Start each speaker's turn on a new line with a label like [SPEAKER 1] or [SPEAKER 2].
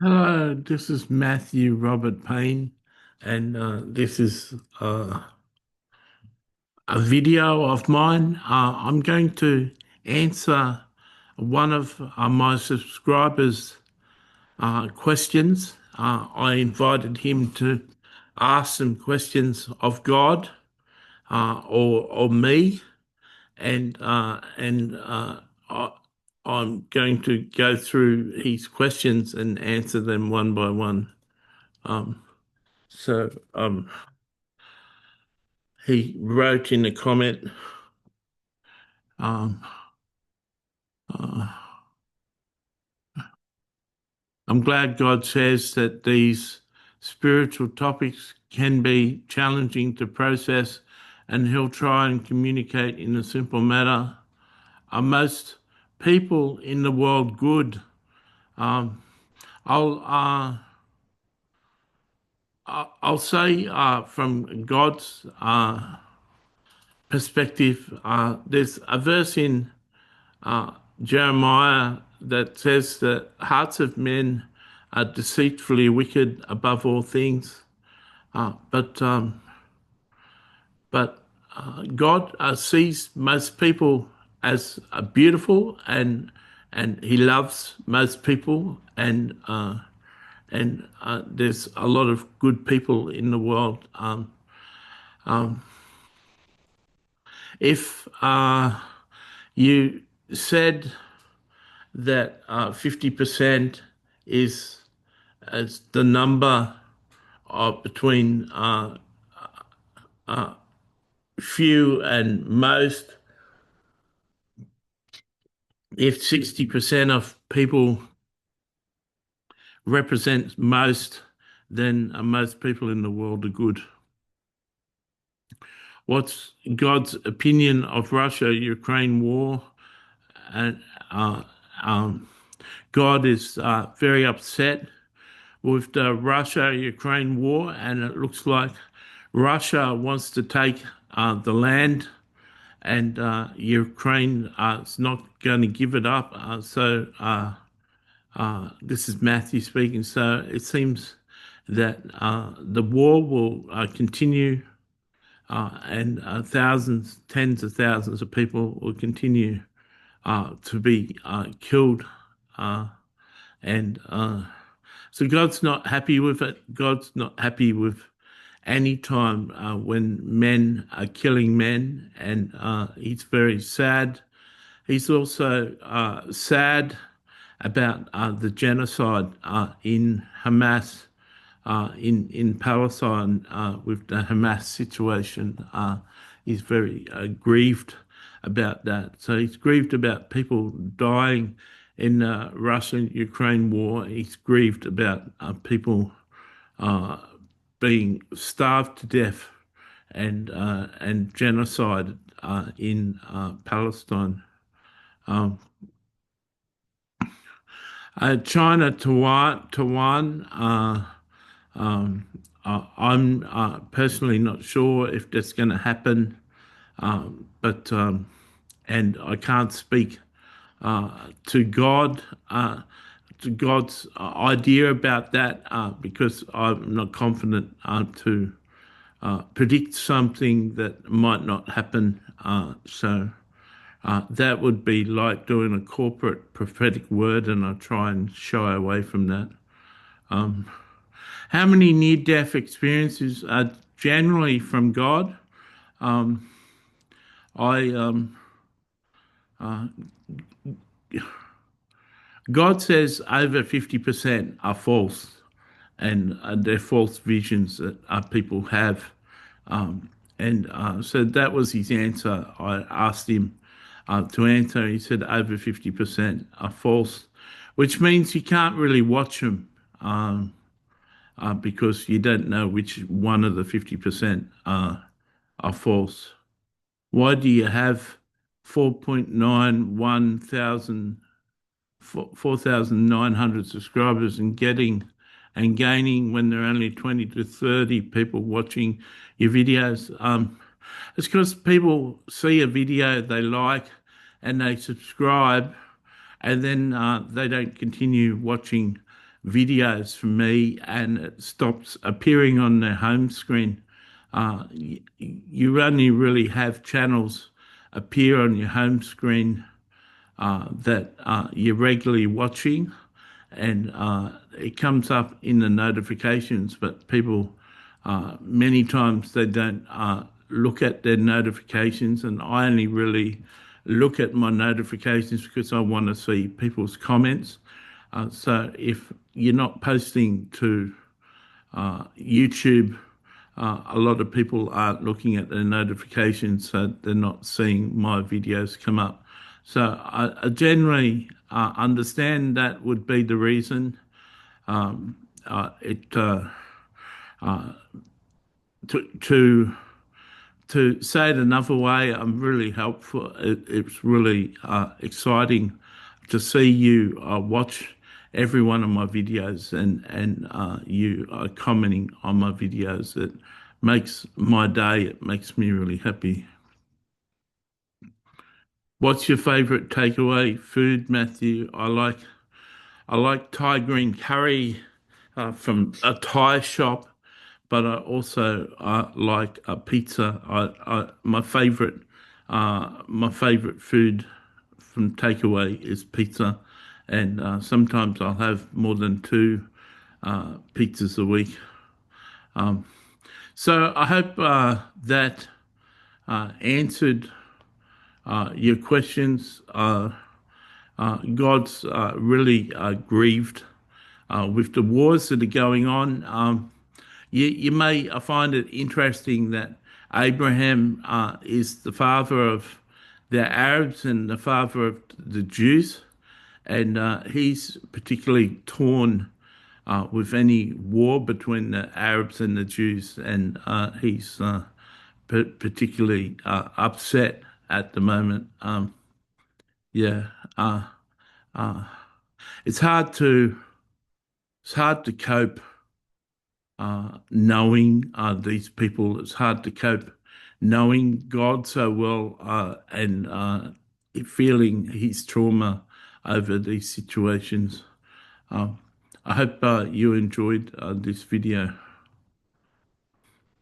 [SPEAKER 1] Hello, this is Matthew Robert Payne, and this is a video of mine. I'm going to answer one of my subscribers' questions. I invited him to ask some questions of God or me, and I, I'm going to go through his questions and answer them one by one. Um, so. He wrote in a comment, um, uh, I'm glad God says that these spiritual topics can be challenging to process, and He'll try and communicate in a simple manner. Are most people in the world good? Um, I'll uh, I'll say from God's perspective, there's a verse in Jeremiah that says that hearts of men are deceitfully wicked above all things. Uh, but um, but God sees most people as beautiful, and He loves most people, and there's a lot of good people in the world. If you said that 50% is as the number of between few and most. If 60% of people represent most, then most people in the world are good. What's God's opinion of Russia-Ukraine war? And um, God is very upset with the Russia-Ukraine war, and it looks like Russia wants to take the land, and Ukraine is not going to give it up. This is Matthew speaking. So it seems that the war will continue, and thousands, tens of thousands of people will continue to be killed. Uh, and so God's not happy with it. God's not happy with any time when men are killing men, and he's very sad. He's also sad about the genocide in Hamas, in Palestine, with the Hamas situation. He's very grieved about that. So he's grieved about people dying in the Russian-Ukraine war. He's grieved about people uh, being starved to death and genocide in Palestine. Um, China, Taiwan. I'm personally not sure if that's going to happen, but and I can't speak to God, to God's idea about that, because I'm not confident to predict something that might not happen. So that would be like doing a corporate prophetic word, and I try and shy away from that. How many near-death experiences are generally from God? Um, I God says over 50% are false, and they're false visions that people have. And so that was his answer. I asked him to answer. He said over 50% are false, which means you can't really watch them, because you don't know which one of the 50% are false. Why do you have 4.91 thousand 4,900 subscribers and gaining when there are only 20 to 30 people watching your videos? It's because people see a video they like and they subscribe, and then they don't continue watching videos from me and it stops appearing on their home screen. You only really have channels appear on your home screen that you're regularly watching, and it comes up in the notifications, but people, many times they don't look at their notifications, and I only really look at my notifications because I want to see people's comments. So if you're not posting to YouTube, a lot of people aren't looking at their notifications, so they're not seeing my videos come up. So I generally understand that would be the reason. It to say it another way, I'm really helpful. It's really exciting to see you watch every one of my videos, and you are commenting on my videos. It makes my day. It makes me really happy. What's your favourite takeaway food, Matthew? I like Thai green curry from a Thai shop, but I also like a pizza. My favorite food from takeaway is pizza, and sometimes I'll have more than two pizzas a week. So I hope that answered your questions. God's really grieved with the wars that are going on. You may find it interesting that Abraham is the father of the Arabs and the father of the Jews, and he's particularly torn with any war between the Arabs and the Jews, and he's particularly upset at the moment. Yeah, uh, uh, it's hard to it's hard to cope knowing these people. It's hard to cope knowing God so well and feeling his trauma over these situations. Um, I hope you enjoyed this video.